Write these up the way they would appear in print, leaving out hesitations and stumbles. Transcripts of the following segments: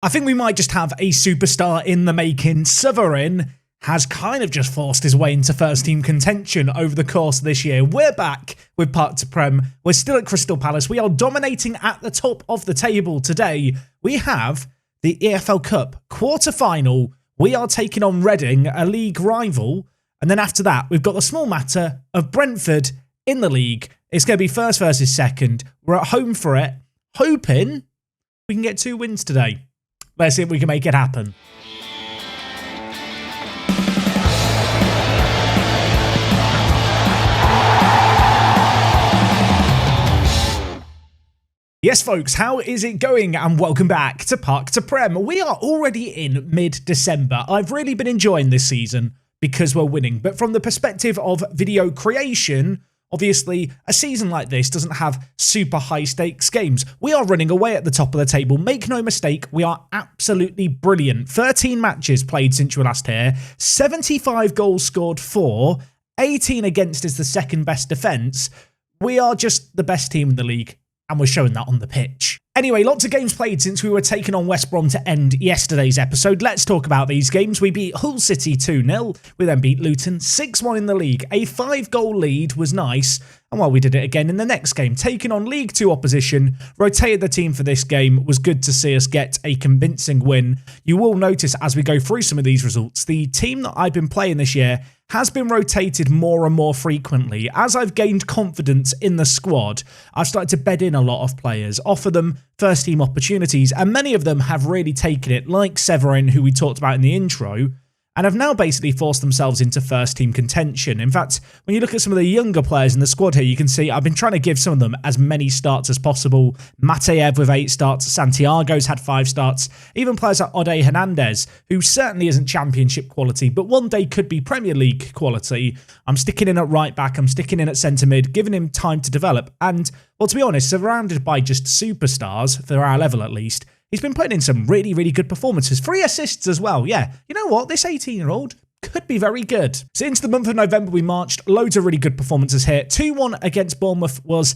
I think we might just have a superstar in the making. Seweryn has kind of just forced his way into first team contention over the course of this year. We're back with Part to Prem. We're still at Crystal Palace. We are dominating at the top of the table today. We have the EFL Cup quarter-final. We are taking on Reading, a league rival. And then after that, we've got the small matter of Brentford in the league. It's going to be first versus second. We're at home for it, hoping we can get 2 wins today. Let's see if we can make it happen. Yes, folks, how is it going? And welcome back to Park to Prem. We are already in mid-December. I've really been enjoying this season because we're winning. But from the perspective of video creation, obviously, a season like this doesn't have super high-stakes games. We are running away at the top of the table. Make no mistake, we are absolutely brilliant. 13 matches played since you were last here. 75 goals scored for. 18 against is the second best defence. We are just the best team in the league. And we're showing that on the pitch. Anyway, lots of games played since we were taking on West Brom to end yesterday's episode. Let's talk about these games. We beat Hull City 2-0. We then beat Luton 6-1 in the league. A 5-goal lead was nice. And while we did it again in the next game, taking on League 2 opposition, rotated the team for this game. Was good to see us get a convincing win. You will notice as we go through some of these results, the team that I've been playing this year has been rotated more and more frequently. As I've gained confidence in the squad, I've started to bed in a lot of players, offer them first team opportunities, and many of them have really taken it, like Seweryn, who we talked about in the intro, and have now basically forced themselves into first team contention. In fact, when you look at some of the younger players in the squad here, you can see I've been trying to give some of them as many starts as possible. Mateev with 8 starts, Santiago's had 5 starts, even players like Ode Hernandez, who certainly isn't championship quality, but one day could be Premier League quality. I'm sticking in at right back, I'm sticking in at centre mid, giving him time to develop, and, well, to be honest, surrounded by just superstars, for our level at least, he's been putting in some really, really good performances. 3 assists as well. Yeah, you know what? This 18-year-old could be very good. Since the month of November, we marched loads of really good performances here. 2-1 against Bournemouth was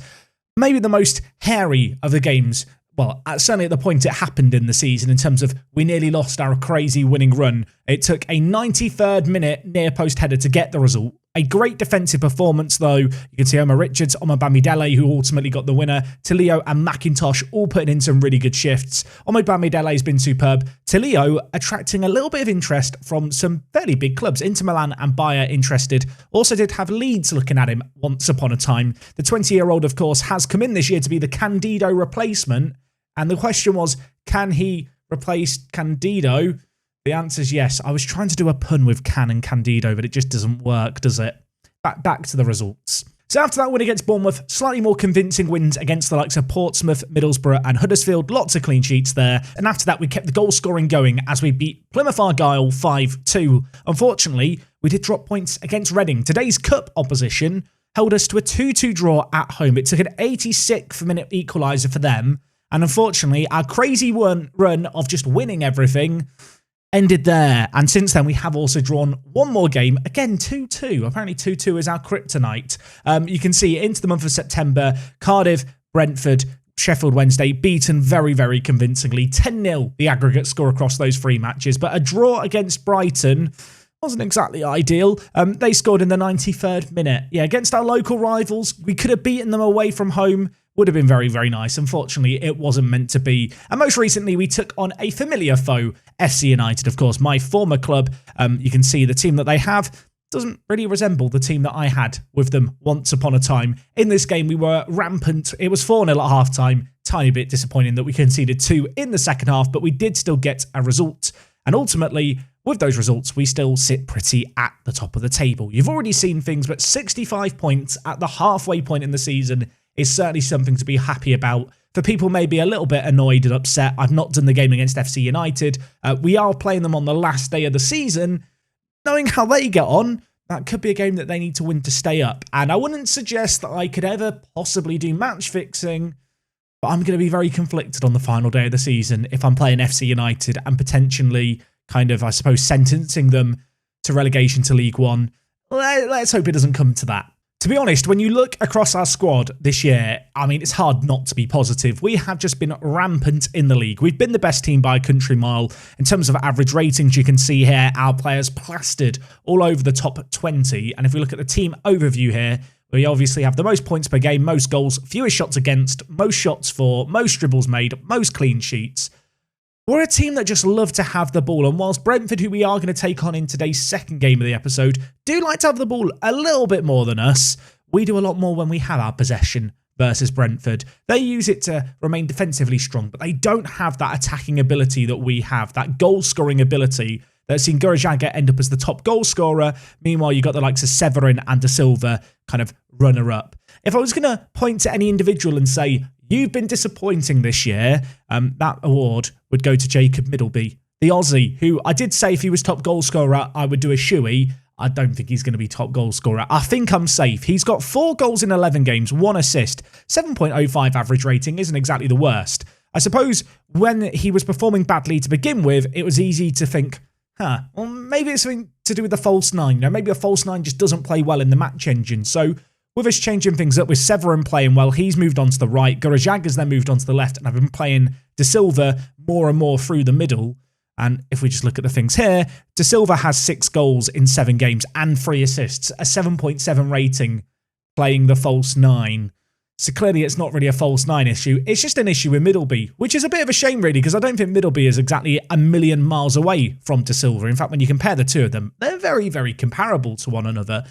maybe the most hairy of the games. Well, certainly at the point it happened in the season in terms of we nearly lost our crazy winning run. It took a 93rd minute near post header to get the result. A great defensive performance though. You can see Omar Richards, Omar Bamidele, who ultimately got the winner. Tilio and McIntosh all putting in some really good shifts. Omar Bamidele has been superb. Tilio attracting a little bit of interest from some fairly big clubs. Inter Milan and Bayer interested. Also did have Leeds looking at him once upon a time. The 20-year-old, of course, has come in this year to be the Candido replacement. And the question was, can he replace Candido? The answer is yes. I was trying to do a pun with Can and Candido, but it just doesn't work, does it? Back to the results. So after that win against Bournemouth, slightly more convincing wins against the likes of Portsmouth, Middlesbrough and Huddersfield. Lots of clean sheets there. And after that, we kept the goal scoring going as we beat Plymouth Argyle 5-2. Unfortunately, we did drop points against Reading. Today's cup opposition held us to a 2-2 draw at home. It took an 86th minute equaliser for them. And unfortunately, our crazy run of just winning everything ended there. And since then, we have also drawn one more game. Again, 2-2. Apparently 2-2 is our kryptonite. You can see into the month of September, Cardiff, Brentford, Sheffield Wednesday, beaten very, very convincingly. 10-0, the aggregate score across those 3 matches. But a draw against Brighton wasn't exactly ideal. They scored in the 93rd minute. Yeah, against our local rivals, we could have beaten them away from home. Would have been very, very nice. Unfortunately, it wasn't meant to be. And most recently, we took on a familiar foe, FC United, of course, my former club. You can see the team that they have doesn't really resemble the team that I had with them once upon a time. In this game, we were rampant. It was 4-0 at half-time. Tiny bit disappointing that we conceded 2 in the second half, but we did still get a result. And ultimately, with those results, we still sit pretty at the top of the table. You've already seen things, but 65 points at the halfway point in the season is certainly something to be happy about. For people maybe a little bit annoyed and upset, I've not done the game against FC United. We are playing them on the last day of the season. Knowing how they get on, that could be a game that they need to win to stay up. And I wouldn't suggest that I could ever possibly do match fixing, but I'm going to be very conflicted on the final day of the season if I'm playing FC United and potentially kind of, I suppose, sentencing them to relegation to League One. Let's hope it doesn't come to that. To be honest, when you look across our squad this year, I mean, it's hard not to be positive. We have just been rampant in the league. We've been the best team by a country mile. In terms of average ratings, you can see here our players plastered all over the top 20. And if we look at the team overview here, we obviously have the most points per game, most goals, fewest shots against, most shots for, most dribbles made, most clean sheets. We're a team that just love to have the ball, and whilst Brentford, who we are going to take on in today's second game of the episode, do like to have the ball a little bit more than us, we do a lot more when we have our possession versus Brentford. They use it to remain defensively strong, but they don't have that attacking ability that we have, that goal-scoring ability that's seen Gurajaga end up as the top goal scorer. Meanwhile, you've got the likes of Seweryn and De Silva kind of runner-up. If I was going to point to any individual and say, you've been disappointing this year, that award would go to Jacob Middleby, the Aussie, who I did say if he was top goal scorer, I would do a shoey. I don't think he's going to be top goal scorer. I think I'm safe. He's got 4 goals in 11 games, 1 assist, 7.05 average rating isn't exactly the worst. I suppose when he was performing badly to begin with, it was easy to think, well, maybe it's something to do with the false 9. You know, maybe a false 9 just doesn't play well in the match engine. So with us changing things up, with Seweryn playing well, he's moved on to the right. Gurajaga's then moved on to the left, and I've been playing De Silva more and more through the middle. And if we just look at the things here, De Silva has 6 goals in 7 games and 3 assists, a 7.7 rating playing the false 9. So clearly it's not really a false 9 issue. It's just an issue with Middleby, which is a bit of a shame really, because I don't think Middleby is exactly a million miles away from De Silva. In fact, when you compare the two of them, they're very, very comparable to one another.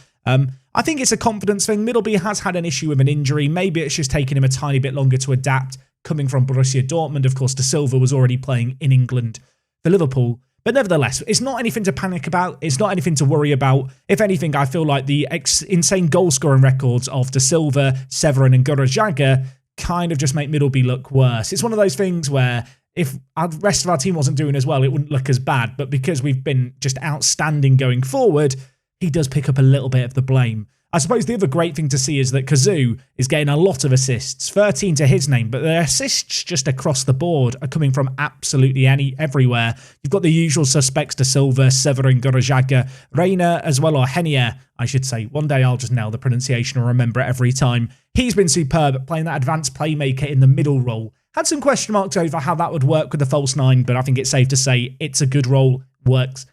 I think it's a confidence thing. Middleby has had an issue with an injury. Maybe it's just taken him a tiny bit longer to adapt. Coming from Borussia Dortmund, of course, De Silva was already playing in England for Liverpool. But nevertheless, it's not anything to panic about. It's not anything to worry about. If anything, I feel like the insane goal-scoring records of De Silva, Seweryn and Gurajaga kind of just make Middleby look worse. It's one of those things where if the rest of our team wasn't doing as well, it wouldn't look as bad. But because we've been just outstanding going forward, he does pick up a little bit of the blame. I suppose the other great thing to see is that Kazoo is getting a lot of assists, 13 to his name, but the assists just across the board are coming from absolutely everywhere. You've got the usual suspects, De Silva, Seweryn, Gurajaga, Reina as well, or Henier, I should say. One day I'll just nail the pronunciation and remember it every time. He's been superb at playing that advanced playmaker in the middle role. Had some question marks over how that would work with the false 9, but I think it's safe to say it's a good role, works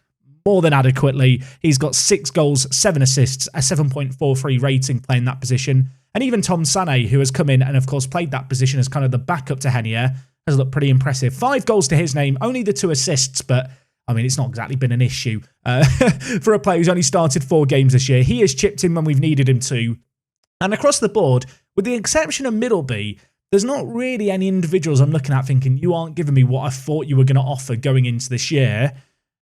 more than adequately. He's got 6 goals, 7 assists, a 7.43 rating playing that position. And even Tom Sané, who has come in and of course played that position as kind of the backup to Henier, has looked pretty impressive. 5 goals to his name, only the 2 assists, but I mean, it's not exactly been an issue for a player who's only started 4 games this year. He has chipped in when we've needed him to. And across the board, with the exception of Middleby, there's not really any individuals I'm looking at thinking, you aren't giving me what I thought you were going to offer going into this year.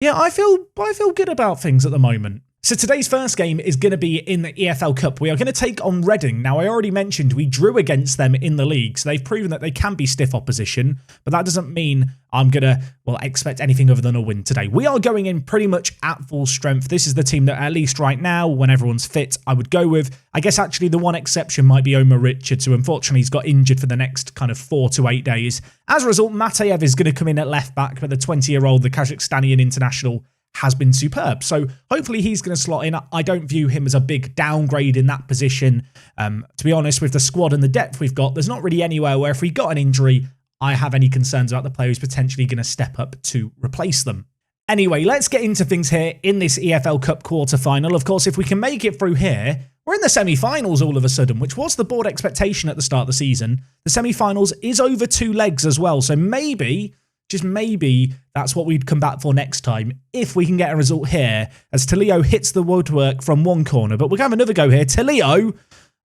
Yeah, I feel good about things at the moment. So today's first game is going to be in the EFL Cup. We are going to take on Reading. Now, I already mentioned we drew against them in the league, so they've proven that they can be stiff opposition, but that doesn't mean I'm going to, expect anything other than a win today. We are going in pretty much at full strength. This is the team that, at least right now, when everyone's fit, I would go with. I guess actually the one exception might be Omar Richards, who unfortunately has got injured for the next kind of 4 to 8 days. As a result, Mateev is going to come in at left back, but the 20-year-old, the Kazakhstanian international, has been superb. So hopefully he's going to slot in. I don't view him as a big downgrade in that position. To be honest, with the squad and the depth we've got, there's not really anywhere where if we got an injury, I have any concerns about the player who's potentially going to step up to replace them. Anyway, let's get into things here in this EFL Cup quarter-final. Of course, if we can make it through here, we're in the semi-finals all of a sudden, which was the board expectation at the start of the season. The semi-finals is over 2 legs as well, so maybe, just maybe, that's what we'd come back for next time, if we can get a result here, as Talio hits the woodwork from one corner. But we'll have another go here. Talio,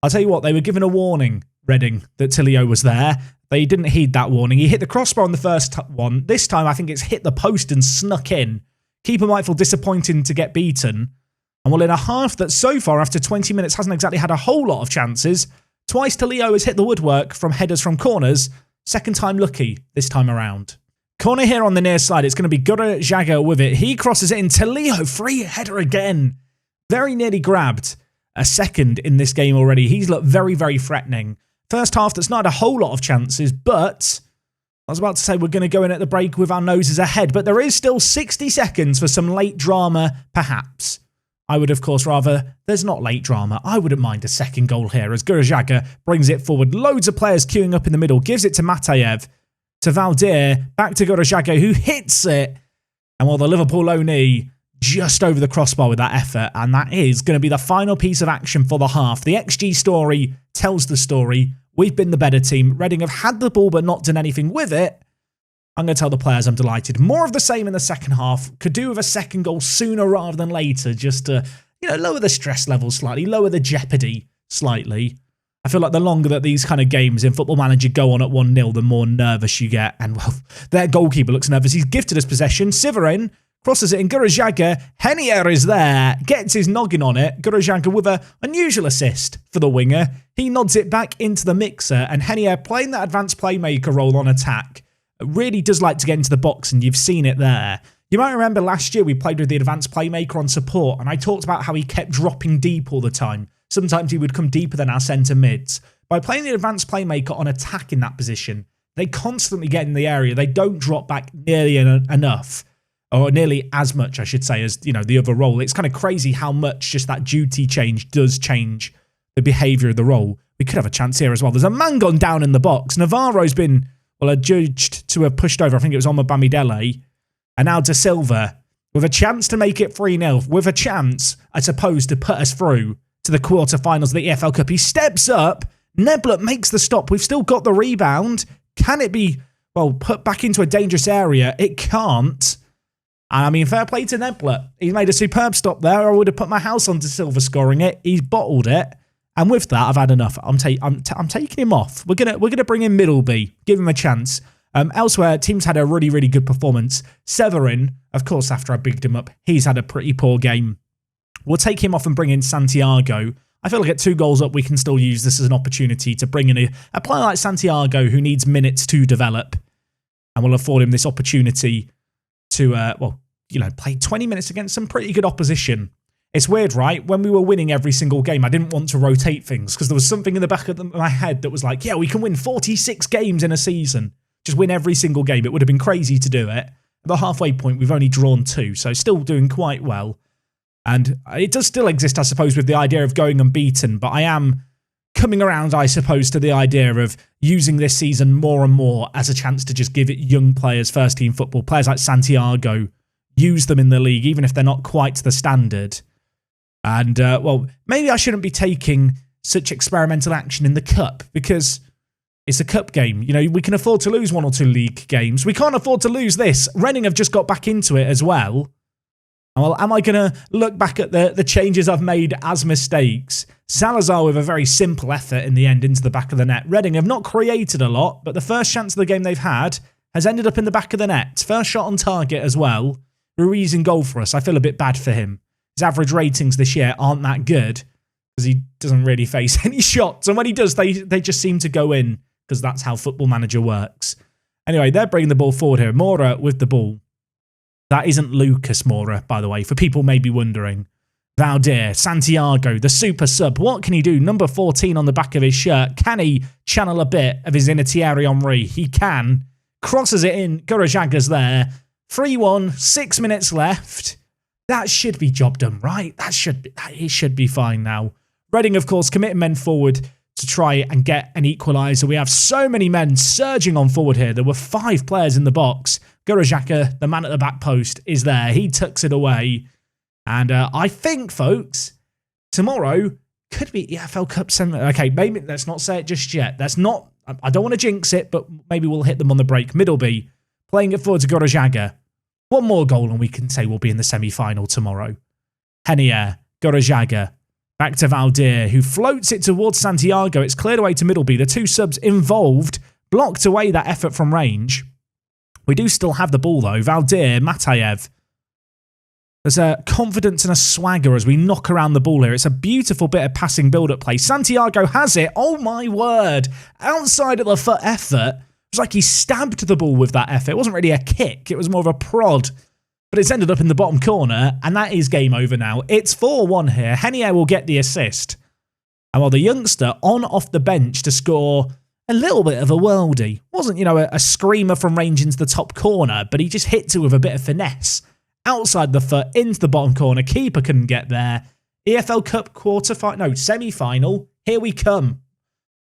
I'll tell you what, they were given a warning, Reading, that Talio was there. They didn't heed that warning. He hit the crossbar on the first one. This time, I think it's hit the post and snuck in. Keeper might feel disappointed to get beaten. And well, in a half that so far, after 20 minutes, hasn't exactly had a whole lot of chances, twice Talio has hit the woodwork from headers from corners. Second time lucky this time around. Corner here on the near side. It's going to be Gurajaga with it. He crosses it in. Talio, free header again. Very nearly grabbed a second in this game already. He's looked very, very threatening. First half, that's not a whole lot of chances, but I was about to say we're going to go in at the break with our noses ahead, but there is still 60 seconds for some late drama, perhaps. I would, of course, rather there's not late drama. I wouldn't mind a second goal here as Gurajaga brings it forward. Loads of players queuing up in the middle. Gives it to Matayev, to Valdir, back to Gurajaga, who hits it. And while the Liverpool loanee just over the crossbar with that effort, and that is going to be the final piece of action for the half. The XG story tells the story. We've been the better team. Reading have had the ball but not done anything with it. I'm going to tell the players I'm delighted. More of the same in the second half. Could do with a second goal sooner rather than later, just to, lower the stress level slightly, lower the jeopardy slightly. I feel like the longer that these kind of games in Football Manager go on at 1-0, the more nervous you get. And, well, their goalkeeper looks nervous. He's gifted us possession. Seweryn crosses it in. Gurajaga. Henier is there. Gets his noggin on it. Gurajaga with an unusual assist for the winger. He nods it back into the mixer. And Henier, playing that advanced playmaker role on attack, really does like to get into the box, and you've seen it there. You might remember last year we played with the advanced playmaker on support, and I talked about how he kept dropping deep all the time. Sometimes he would come deeper than our centre mids. By playing the advanced playmaker on attack in that position, they constantly get in the area. They don't drop back nearly enough, or nearly as much, I should say, as the other role. It's kind of crazy how much just that duty change does change the behaviour of the role. We could have a chance here as well. There's a man gone down in the box. Navarro's been adjudged to have pushed over. I think it was on Bamidele. And now De Silva, with a chance to make it 3-0, with a chance, I suppose, to put us through to the quarterfinals of the EFL Cup. He steps up. Neblet makes the stop. We've still got the rebound. Can it be, put back into a dangerous area? It can't. And I mean, fair play to Neblet. He made a superb stop there. I would have put my house on De Silva scoring it. He's bottled it. And with that, I've had enough. I'm taking him off. We're gonna bring in Middleby, give him a chance. Elsewhere, teams had a really, really good performance. Seweryn, of course, after I bigged him up, he's had a pretty poor game. We'll take him off and bring in Santiago. I feel like at 2 goals up, we can still use this as an opportunity to bring in a player like Santiago who needs minutes to develop, and we'll afford him this opportunity to, play 20 minutes against some pretty good opposition. It's weird, right? When we were winning every single game, I didn't want to rotate things because there was something in the back of my head that was like, yeah, we can win 46 games in a season. Just win every single game. It would have been crazy to do it. At the halfway point, we've only drawn 2, so still doing quite well. And it does still exist, I suppose, with the idea of going unbeaten, but I am coming around, I suppose, to the idea of using this season more and more as a chance to just give it young players first-team football. Players like Santiago, use them in the league, even if they're not quite to the standard. And, maybe I shouldn't be taking such experimental action in the Cup because it's a Cup game. We can afford to lose 1 or 2 league games. We can't afford to lose this. Reading have just got back into it as well. Well, am I going to look back at the changes I've made as mistakes? Salazar with a very simple effort in the end into the back of the net. Reading have not created a lot, but the first chance of the game they've had has ended up in the back of the net. First shot on target as well. Ruiz in goal for us. I feel a bit bad for him. His average ratings this year aren't that good because he doesn't really face any shots. And when he does, they just seem to go in because that's how Football Manager works. Anyway, they're bringing the ball forward here. Mora with the ball. That isn't Lucas Moura, by the way, for people maybe wondering. Valdir, Santiago, the super sub. What can he do? Number 14 on the back of his shirt. Can he channel a bit of his inner Thierry Henry? He can. Crosses it in. Gurajaga's there. 3-1, 6 minutes left. That should be job done, right? It should be fine now. Reading, of course, committing men forward to try and get an equaliser. We have so many men surging on forward here. There were 5 players in the box. Gurajaka, the man at the back post, is there. He tucks it away. And I think, folks, tomorrow could be EFL Cup semi. Okay, maybe let's not say it just yet. I don't want to jinx it, but maybe we'll hit them on the break. Middleby, playing it forward to Gurajaga. 1 more goal and we can say we'll be in the semi-final tomorrow. Henier, Gurajaga, back to Valdir, who floats it towards Santiago. It's cleared away to Middleby. The 2 subs involved blocked away that effort from range. We do still have the ball, though. Valdir, Matayev. There's a confidence and a swagger as we knock around the ball here. It's a beautiful bit of passing build-up play. Santiago has it. Oh, my word. Outside of the foot effort. It was like he stabbed the ball with that effort. It wasn't really a kick. It was more of a prod. But it's ended up in the bottom corner, and that is game over now. It's 4-1 here. Henier will get the assist. And while the youngster on off the bench to score a little bit of a worldie. Wasn't, a screamer from range into the top corner, but he just hit it with a bit of finesse. outside the foot, into the bottom corner. Keeper couldn't get there. EFL Cup semi-final. Here we come.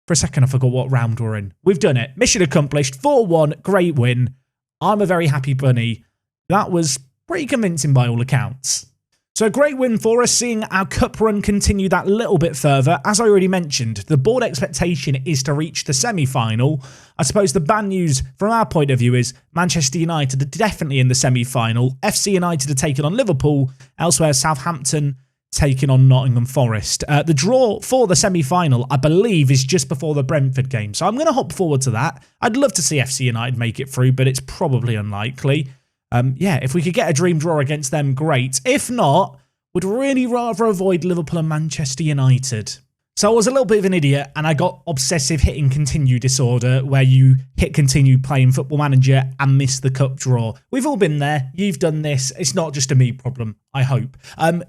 For a second, I forgot what round we're in. We've done it. Mission accomplished. 4-1. Great win. I'm a very happy bunny. That was pretty convincing by all accounts. So a great win for us, seeing our cup run continue that little bit further. As I already mentioned, the board expectation is to reach the semi-final. I suppose the bad news from our point of view is Manchester United are definitely in the semi-final. FC United are taking on Liverpool. Elsewhere, Southampton taking on Nottingham Forest. The draw for the semi-final, I believe, is just before the Brentford game. So I'm going to hop forward to that. I'd love to see FC United make it through, but it's probably unlikely. Yeah, if we could get a dream draw against them, great. If not, would really rather avoid Liverpool and Manchester United. So I was a little bit of an idiot and I got obsessive hitting continue disorder, where you hit continue playing Football Manager and miss the cup draw. We've all been there. You've done this. It's not just a me problem, I hope.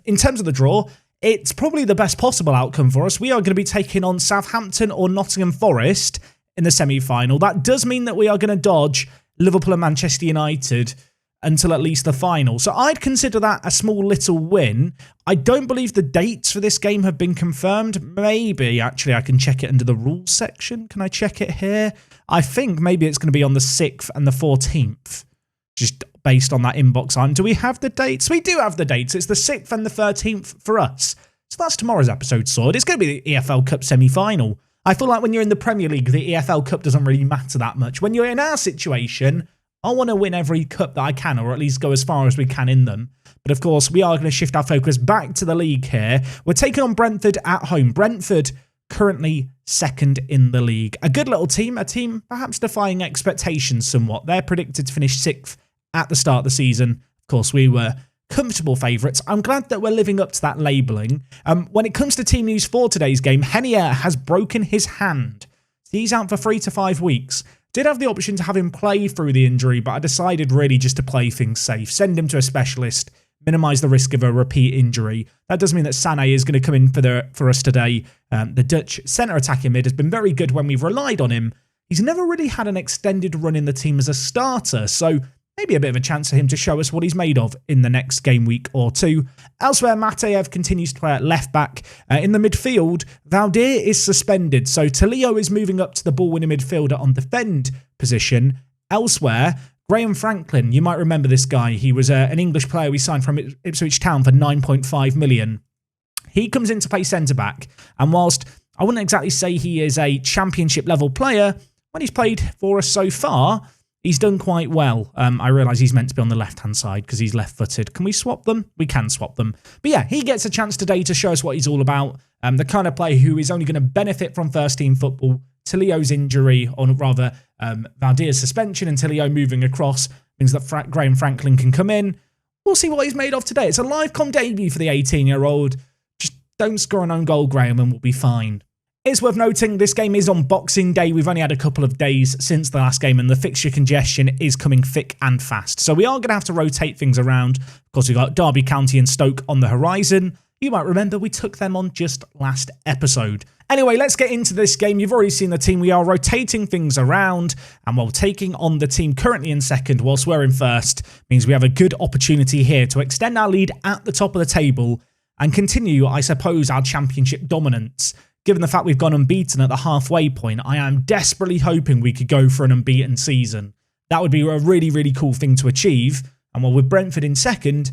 In terms of the draw, it's probably the best possible outcome for us. We are going to be taking on Southampton or Nottingham Forest in the semi-final. That does mean that we are going to dodge Liverpool and Manchester United until at least the final. So I'd consider that a small little win. I don't believe the dates for this game have been confirmed. Maybe, actually, I can check it under the rules section. Can I check it here? I think maybe it's going to be on the 6th and the 14th, just based on that inbox item. Do we have the dates? We do have the dates. It's the 6th and the 13th for us. So that's tomorrow's episode, Sword. It's going to be the EFL Cup semi-final. I feel like when you're in the Premier League, the EFL Cup doesn't really matter that much. When you're in our situation, I want to win every cup that I can, or at least go as far as we can in them. But of course, we are going to shift our focus back to the league here. We're taking on Brentford at home. Brentford currently second in the league. A good little team, a team perhaps defying expectations somewhat. They're predicted to finish 6th at the start of the season. Of course, we were comfortable favourites. I'm glad that we're living up to that labelling. When it comes to team news for today's game, Henier has broken his hand. He's out for 3 to 5 weeks. Did have the option to have him play through the injury, but I decided really just to play things safe. Send him to a specialist, minimise the risk of a repeat injury. That does mean that Sané is going to come in for us today. The Dutch centre attacking mid has been very good when we've relied on him. He's never really had an extended run in the team as a starter, so maybe a bit of a chance for him to show us what he's made of in the next game week or two. Elsewhere, Mateev continues to play at left back. In the midfield, Valdir is suspended, so Talio is moving up to the ball-winning midfielder on defend position. Elsewhere, Graham Franklin, you might remember this guy. He was an English player we signed from Ipswich Town for 9.5 million. He comes in to play centre-back, and whilst I wouldn't exactly say he is a championship-level player, when he's played for us so far, he's done quite well. I realise he's meant to be on the left-hand side because he's left-footed. Can we swap them? We can swap them. But yeah, he gets a chance today to show us what he's all about. The kind of player who is only going to benefit from first-team football. Talio's injury, or rather Valdir's suspension and Talio moving across, means that Graham Franklin can come in. We'll see what he's made of today. It's a live-com debut for the 18-year-old. Just don't score an own goal, Graham, and we'll be fine. It's worth noting this game is on Boxing Day. We've only had a couple of days since the last game, and the fixture congestion is coming thick and fast. So we are going to have to rotate things around. Of course, we've got Derby County and Stoke on the horizon. You might remember we took them on just last episode. Anyway, let's get into this game. You've already seen the team. We are rotating things around, and while taking on the team currently in second whilst we're in first, means we have a good opportunity here to extend our lead at the top of the table and continue, I suppose, our championship dominance. Given the fact we've gone unbeaten at the halfway point, I am desperately hoping we could go for an unbeaten season. That would be a really, really cool thing to achieve. And while with Brentford in second,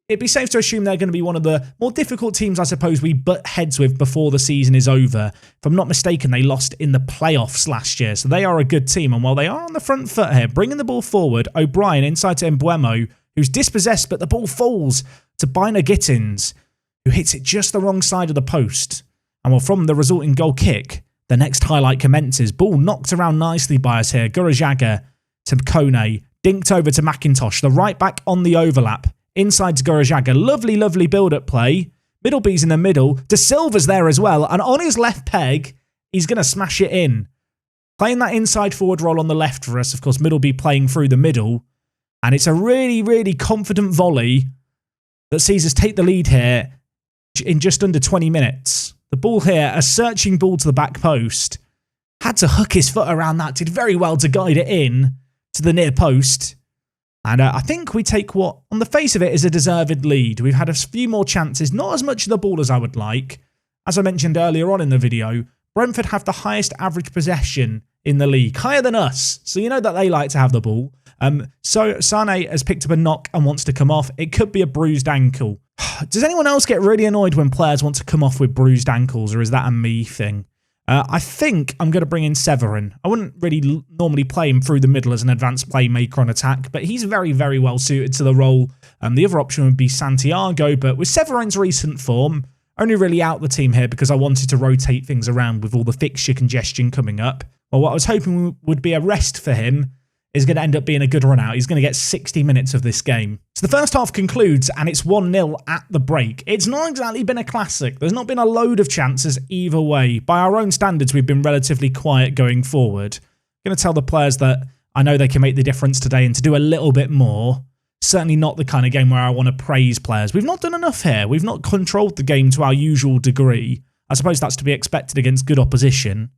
it'd be safe to assume they're going to be one of the more difficult teams I suppose we butt heads with before the season is over. If I'm not mistaken, they lost in the playoffs last year, so they are a good team. And while they are on the front foot here, bringing the ball forward, O'Brien inside to Mbuemo, who's dispossessed, but the ball falls to Bina Gittins, who hits it just the wrong side of the post. And well, from the resulting goal kick, the next highlight commences. Ball knocked around nicely by us here. Gurajaga to Kone, dinked over to McIntosh, the right back on the overlap. Inside to Gurajaga. Lovely, lovely build-up play. Middleby's in the middle. De Silva's there as well. And on his left peg, he's going to smash it in. Playing that inside forward role on the left for us. Of course, Middleby playing through the middle. And it's a really, really confident volley that sees us take the lead here in just under 20 minutes. The ball here, a searching ball to the back post. Had to hook his foot around that. Did very well to guide it in to the near post. And I think we take what, on the face of it, is a deserved lead. We've had a few more chances, not as much of the ball as I would like. As I mentioned earlier on in the video, Brentford have the highest average possession in the league, higher than us. So you know that they like to have the ball. So Sane has picked up a knock and wants to come off. It could be a bruised ankle. Does anyone else get really annoyed when players want to come off with bruised ankles, or is that a me thing? I think I'm going to bring in Seweryn. I wouldn't really normally play him through the middle as an advanced playmaker on attack, but he's very, very well suited to the role. The other option would be Santiago, but with Severyn's recent form, only really out the team here because I wanted to rotate things around with all the fixture congestion coming up. Well, what I was hoping would be a rest for him is going to end up being a good run out. He's going to get 60 minutes of this game. So the first half concludes and it's 1-0 at the break. It's not exactly been a classic. There's not been a load of chances either way. By our own standards, we've been relatively quiet going forward. I'm going to tell the players that I know they can make the difference today and to do a little bit more. Certainly not the kind of game where I want to praise players. We've not done enough here. We've not controlled the game to our usual degree. I suppose that's to be expected against good opposition.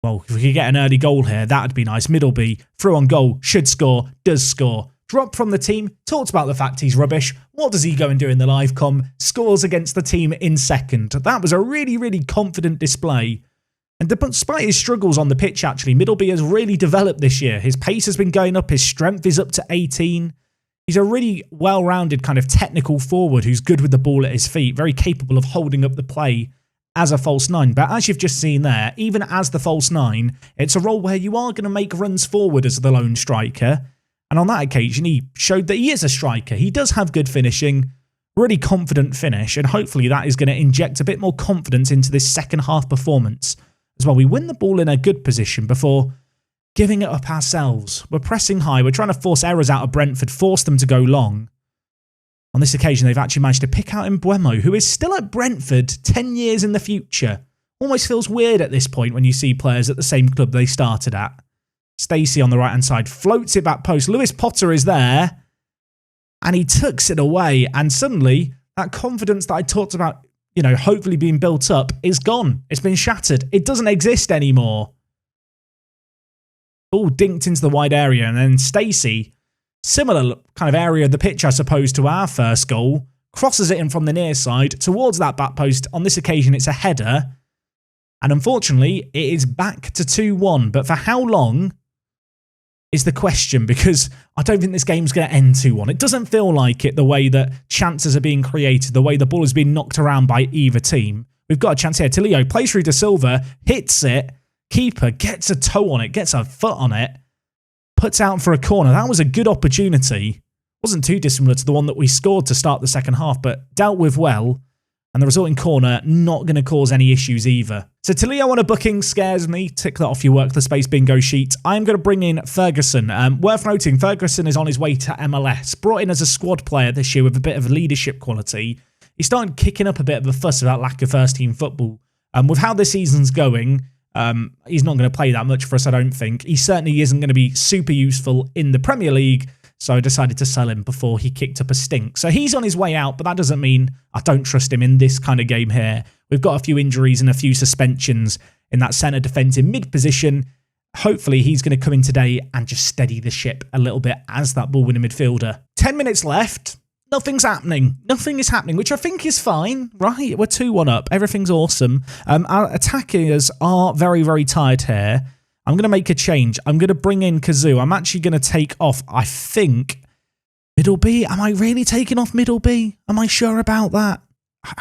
Well, if we could get an early goal here, that would be nice. Middleby, through on goal, should score, does score. Dropped from the team, talked about the fact he's rubbish. What does he go and do in the live com? Scores against the team in second. That was a really, really confident display. And despite his struggles on the pitch, actually, Middleby has really developed this year. His pace has been going up, his strength is up to 18. He's a really well-rounded kind of technical forward who's good with the ball at his feet, very capable of holding up the play as a false nine. But as you've just seen there, even as the false nine, it's a role where you are going to make runs forward as the lone striker. And on that occasion, he showed that he is a striker. He does have good finishing, really confident finish, and hopefully that is going to inject a bit more confidence into this second half performance as well. We win the ball in a good position before giving it up ourselves. We're pressing high. We're trying to force errors out of Brentford, force them to go long. On this occasion, they've actually managed to pick out Mbeumo, who is still at Brentford 10 years in the future. Almost feels weird at this point when you see players at the same club they started at. Stacey on the right-hand side floats it back post. Lewis Potter is there, and he tucks it away. And suddenly, that confidence that I talked about, you know, hopefully being built up, is gone. It's been shattered. It doesn't exist anymore. All dinked into the wide area, and then Stacey, similar kind of area of the pitch, I suppose, to our first goal, crosses it in from the near side towards that back post. On this occasion, it's a header. And unfortunately, it is back to 2-1. But for how long is the question, because I don't think this game's going to end 2-1. It doesn't feel like it, the way that chances are being created, the way the ball is being knocked around by either team. We've got a chance here. Tilio plays through to Silva, hits it. Keeper gets a toe on it, gets a foot on it. Puts out for a corner. That was a good opportunity. Wasn't too dissimilar to the one that we scored to start the second half, but dealt with well. And the resulting corner not going to cause any issues either. So Tilio on a booking scares me. Tick that off your WorkTheSpace bingo sheet. I'm going to bring in Ferguson. Worth noting, Ferguson is on his way to MLS. Brought in as a squad player this year with a bit of leadership quality. He started kicking up a bit of a fuss about lack of first-team football. With how the season's going, he's not going to play that much for us, I don't think. He certainly isn't going to be super useful in the Premier League, so I decided to sell him before he kicked up a stink. So he's on his way out, but that doesn't mean I don't trust him in this kind of game here. We've got a few injuries and a few suspensions in that centre defensive mid position. Hopefully he's going to come in today and just steady the ship a little bit as that ball-winning midfielder. 10 minutes left. Nothing's happening. Nothing is happening, which I think is fine, right? We're 2-1 up. Everything's awesome. Our attackers are very, very tired here. I'm going to make a change. I'm going to bring in Kazoo. I'm actually going to take off, I think, Middleby. Am I really taking off Middleby? Am I sure about that?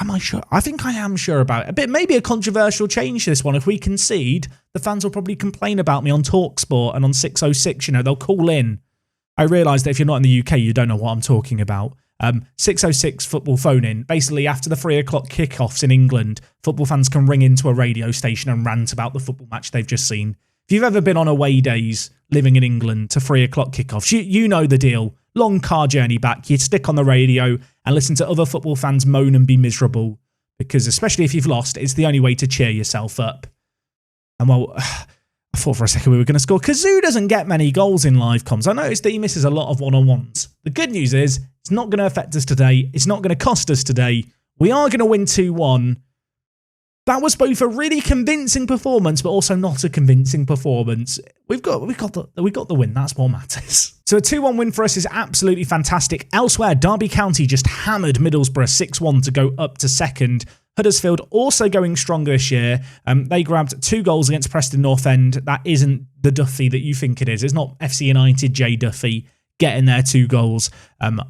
Am I sure? I think I am sure about it. Maybe a controversial change this one. If we concede, the fans will probably complain about me on TalkSport and on 606. You know, they'll call in. I realise that if you're not in the UK, you don't know what I'm talking about. 606 football phone in. Basically, after the 3 o'clock kickoffs in England, football fans can ring into a radio station and rant about the football match they've just seen. If you've ever been on away days living in England to 3 o'clock kickoffs, you know the deal. Long car journey back, you'd stick on the radio and listen to other football fans moan and be miserable. Because especially if you've lost, it's the only way to cheer yourself up. And well, I thought for a second we were going to score. Kazoo doesn't get many goals in live comms. I noticed that he misses a lot of one-on-ones. The good news is, it's not going to affect us today. It's not going to cost us today. We are going to win 2-1. That was both a really convincing performance, but also not a convincing performance. We got the win. That's what matters. So a 2-1 win for us is absolutely fantastic. Elsewhere, Derby County just hammered Middlesbrough 6-1 to go up to second. Huddersfield also going stronger this year. They grabbed 2 goals against Preston North End. That isn't the Duffy that you think it is. It's not FC United J Duffy getting their 2 goals.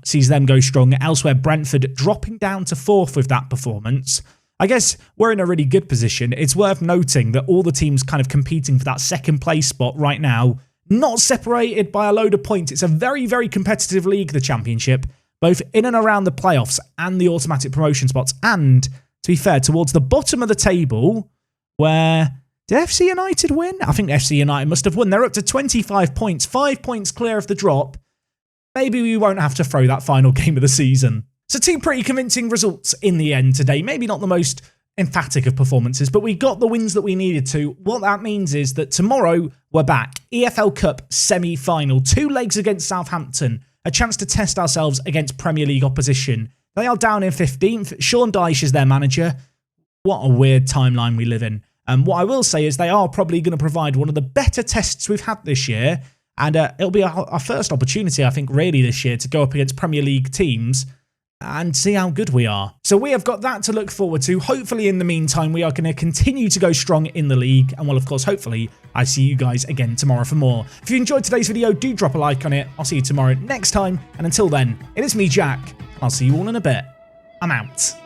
Sees them go strong. Elsewhere, Brentford dropping down to 4th with that performance. I guess we're in a really good position. It's worth noting that all the teams kind of competing for that second place spot right now, not separated by a load of points. It's a very, very competitive league, the Championship, both in and around the playoffs and the automatic promotion spots. And, to be fair, towards the bottom of the table, where... Did FC United win? I think FC United must have won. They're up to 25 points, 5 points clear of the drop. Maybe we won't have to throw that final game of the season. So 2 pretty convincing results in the end today. Maybe not the most emphatic of performances, but we got the wins that we needed to. What that means is that tomorrow we're back. EFL Cup semi-final. 2 legs against Southampton. A chance to test ourselves against Premier League opposition. They are down in 15th. Sean Dyche is their manager. What a weird timeline we live in. What I will say is they are probably going to provide one of the better tests we've had this year. And it'll be our first opportunity, I think, really this year to go up against Premier League teams and see how good we are. So we have got that to look forward to. Hopefully, in the meantime, we are going to continue to go strong in the league. And well, of course, hopefully, I see you guys again tomorrow for more. If you enjoyed today's video, do drop a like on it. I'll see you tomorrow next time. And until then, it is me, Jack. I'll see you all in a bit. I'm out.